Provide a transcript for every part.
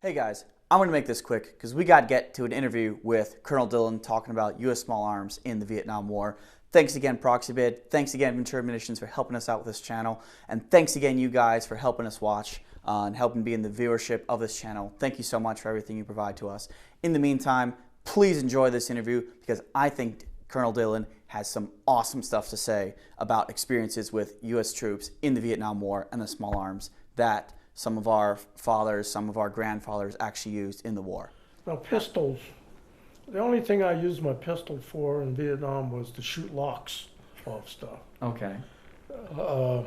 Hey guys, I'm going to make this quick because we got to get to an interview with Colonel Dillon talking about U.S. small arms in the Vietnam War. Thanks again, ProxyBid. Thanks again, Ventura Munitions, for helping us out with this channel. And thanks again, you guys, for helping us watch and helping be in the viewership of this channel. Thank you so much for everything you provide to us. In the meantime, please enjoy this interview because I think Colonel Dillon has some awesome stuff to say about experiences with U.S. troops in the Vietnam War and the small arms that some of our fathers, some of our grandfathers actually used in the war. Now, pistols. The only thing I used my pistol for in Vietnam was to shoot locks off stuff. Okay. Uh,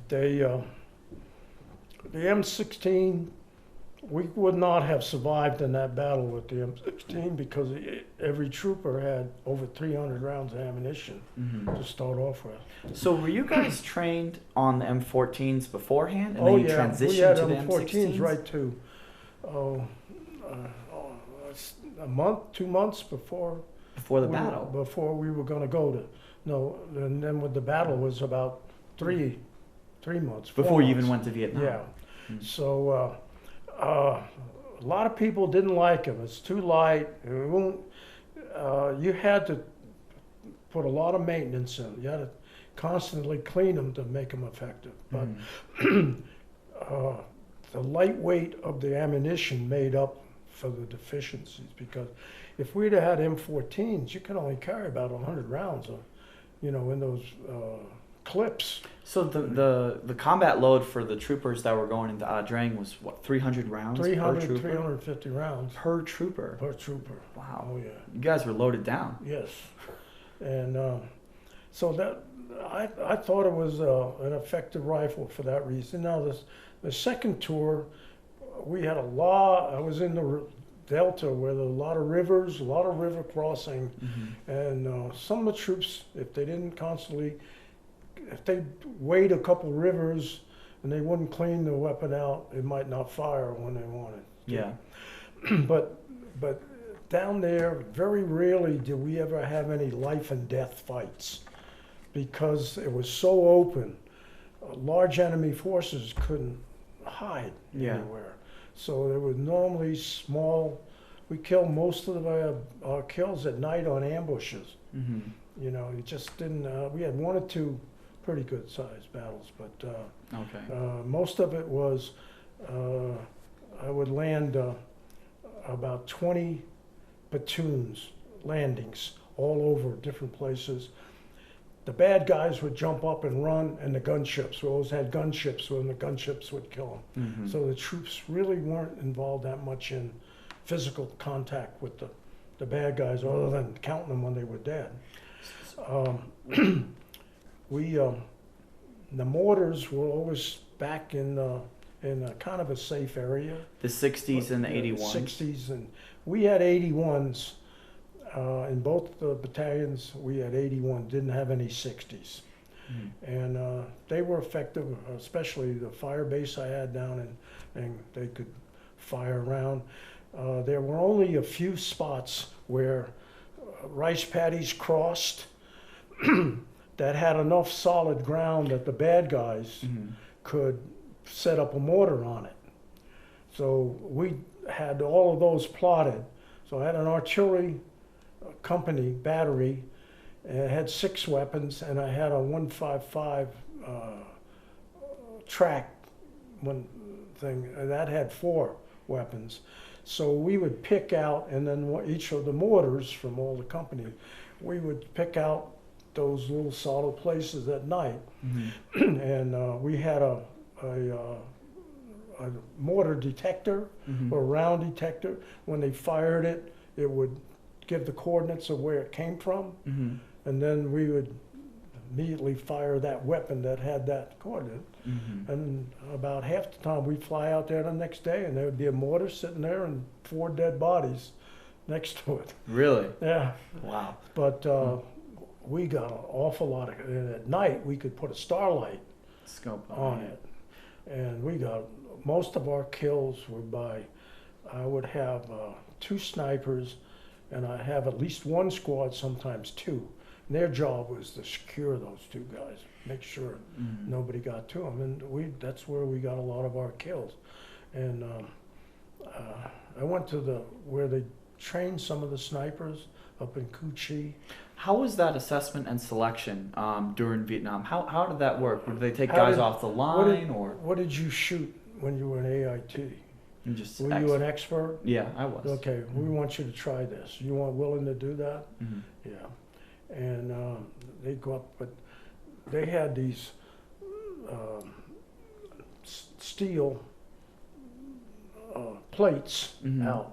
the M16, we would not have survived in that battle with the M16 because every trooper had over 300 rounds of ammunition to start off with. So were you guys trained on the M14s beforehand, and Oh then you yeah, we transitioned had to the M14s M16s? right too. A month, 2 months before Before the battle. before we were going to go to and then with the battle was about three months Before you months. even went to Vietnam. Yeah. So a lot of people didn't like them. It's too light. It won't, you had to put a lot of maintenance in. You had to constantly clean them to make them effective. But the lightweight of the ammunition made up for the deficiencies, because if we'd have had M14s, you could only carry about 100 rounds of, in those clips. So the combat load for the troopers that were going into Ia Drang was what, 300 rounds 300, per trooper? 350 rounds Per trooper. per trooper. Wow. Oh yeah. You guys were loaded down. Yes. And so that I thought it was an effective rifle for that reason. Now the second tour, we had a lot. I was in the Delta where there were a lot of rivers, a lot of river crossing, and some of the troops, if they wade a couple rivers and they wouldn't clean the weapon out, it might not fire when they wanted. Yeah. But down there, very rarely did we ever have any life and death fights because it was so open. Large enemy forces couldn't hide anywhere. So there was normally small. We killed most of our kills at night on ambushes. It just didn't. We had one or two pretty good sized battles, but most of it was. I would land about 20 platoons landings all over different places. The bad guys would jump up and run, and the gunships. We always had gunships, and the gunships would kill them. So the troops really weren't involved that much in physical contact with the bad guys, other than counting them when they were dead. The mortars were always back in a kind of a safe area. The 60s and the 81s. 60s, and we had 81s. In both the battalions, we had 81, didn't have any 60s. And they were effective, especially the fire base I had down and they could fire around. There were only a few spots where rice paddies crossed that had enough solid ground that the bad guys could set up a mortar on it. So we had all of those plotted. So I had an artillery company battery, and it had 6 weapons, and I had a 155 track one thing, and that had 4 weapons. So we would pick out, and then each of the mortars from all the company, we would pick out those little solid places at night. And we had a mortar detector or round detector. When they fired it, it would give the coordinates of where it came from, and then we would immediately fire that weapon that had that coordinate. And about half the time we'd fly out there the next day, and there would be a mortar sitting there and 4 dead bodies next to it. Really? Yeah. Wow. But we got an awful lot of, and at night we could put a starlight Scope on it, and we got most of our kills were by. I would have 2 snipers, and I have at least 1 squad, sometimes 2. And their job was to secure those 2 guys, make sure nobody got to them, and that's where we got a lot of our kills. And I went to where they trained some of the snipers up in Cu. How was that assessment and selection during Vietnam? How did that work? Did they take guys off the line, or what did you shoot when you were in AIT? just Were you an expert? Yeah, I was. Okay, we want you to try this. You want willing to do that? Mhm. Yeah. And they go up, but they had these steel plates Mhm. out.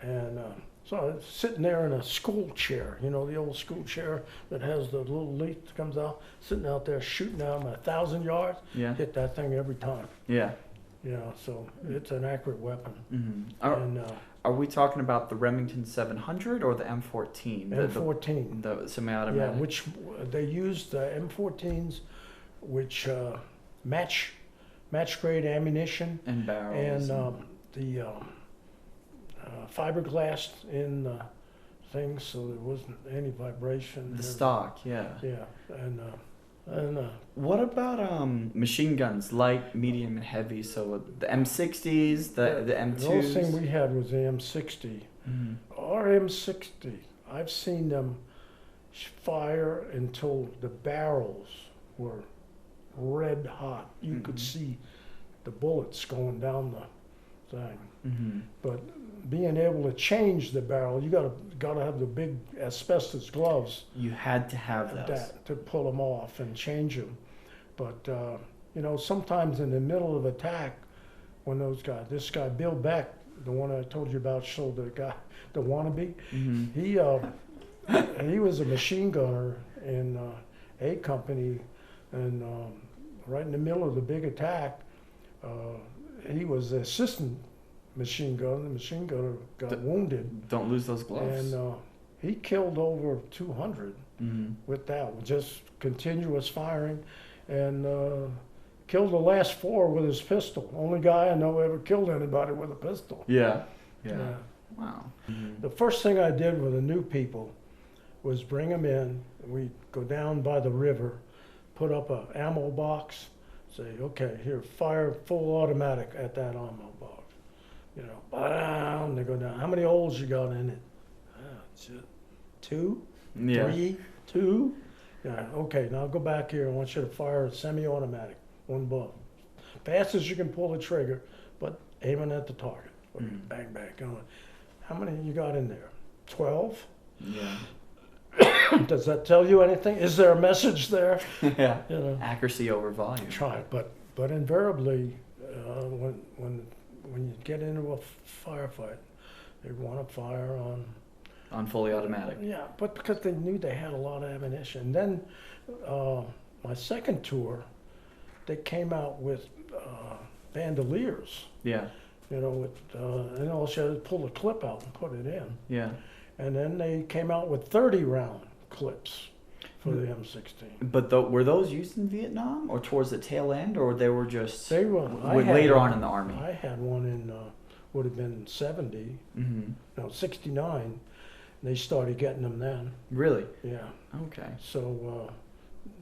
And so I was sitting there in a school chair, you know, the old school chair that has the little leaf that comes out, sitting out there shooting out 1,000 yards, Yeah. hit that thing every time. Yeah. You know, so it's an accurate weapon. Mm-hmm. And Are we talking about the Remington 700 or the M14? M14. The semi-automatic. Yeah, which they used the M14s, which match grade ammunition and barrels. and the fiberglass in the thing, so there wasn't any vibration. the stock, yeah. Yeah, and What about machine guns, light, medium, and heavy? So the M60s, the M2s. the only thing we had was the M60. Mhm. Our M60, I've seen them fire until the barrels were red hot. You could Mhm. see the bullets going down the thing. Mhm. But being able to change the barrel, you gotta have the big asbestos gloves You had to have those. to pull them off and change them. But you know, sometimes in the middle of attack, when this guy Bill Beck, the one I told you about, showed the wannabe. Mhm. He was a machine gunner in A Company, and right in the middle of the big attack, he was the assistant machine gunner. The machine gunner got wounded, Don't lose those gloves. and he killed over 200 Mhm. with that, with just continuous firing, and killed the last 4 with his pistol. Only guy I know ever killed anybody with a pistol. Yeah. Yeah. Yeah. Wow. Mhm. The first thing I did with the new people was bring them in. We go down by the river, put up a ammo box, say, okay, here, fire full automatic at that ammo box. You know, bam, they go down. How many holes you got in it? It's 2, Yeah. 3, 2. Yeah, okay, now go back here. I want you to fire a semi-automatic, 1 bullet. Fast as you can pull the trigger, but aiming at the target. Mhm. Bang, bang. How many you got in there? 12? Yeah. Does that tell you anything? Is there a message there? Yeah. You know, Accuracy over volume. try it. But invariably, when you get into a firefight, they want to fire On fully automatic. yeah, but because they knew they had a lot of ammunition. Then my second tour, they came out with bandoliers. Yeah. You know, and all you had to pull the clip out and put it in. Yeah. And then they came out with 30-round clips for the M16. But were those used in Vietnam or towards the tail end, or they were just They were later on in the army? I had one in would have been 70, Mm-hmm. no 69. They started getting them then. Really? Yeah. Okay. So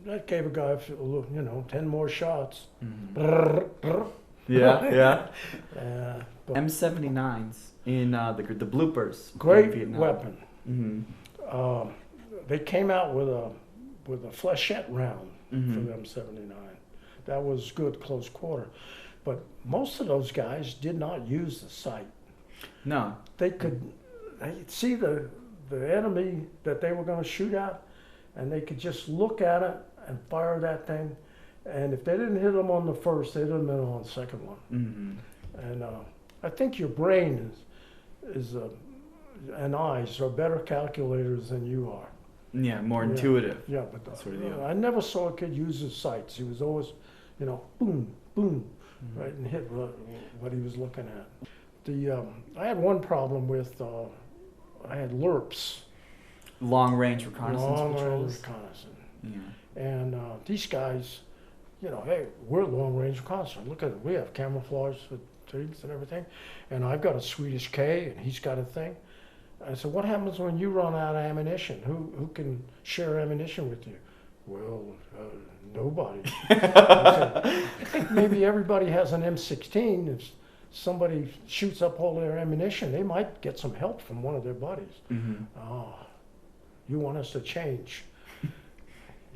that gave a guy, 10 more shots. Mm-hmm. Brrr, brrr. Yeah, Uh, but M79s in the bloopers. in great Vietnam. weapon. Mm-hmm. They came out with a flechette round Mm-hmm. for the M79. That was good close quarter. But most of those guys did not use the sight. No. They'd see the enemy that they were going to shoot at, and they could just look at it and fire that thing. And if they didn't hit them on the first, they'd have been on the second one. Mm-hmm. And I think your brain and eyes are better calculators than you are. Yeah, more Yeah. intuitive. Yeah, but That's what it is. I never saw a kid use his sights. He was always, boom, boom, Mm-hmm. right, and hit what he was looking at. I had one problem with, I had LRPs, Long range reconnaissance long-range patrols. reconnaissance. Yeah. And these guys, hey, we're long-range reconnaissance. Look at it, we have camouflage fatigues and everything. And I've got a Swedish K, and he's got a thing. I said, what happens when you run out of ammunition? Who can share ammunition with you? Well, nobody. I said, maybe everybody has an M16. somebody shoots up all their ammunition, they might get some help from one of their buddies. Mm-hmm. Oh, you want us to change?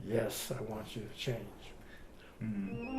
Yes, I want you to change. Mm-hmm.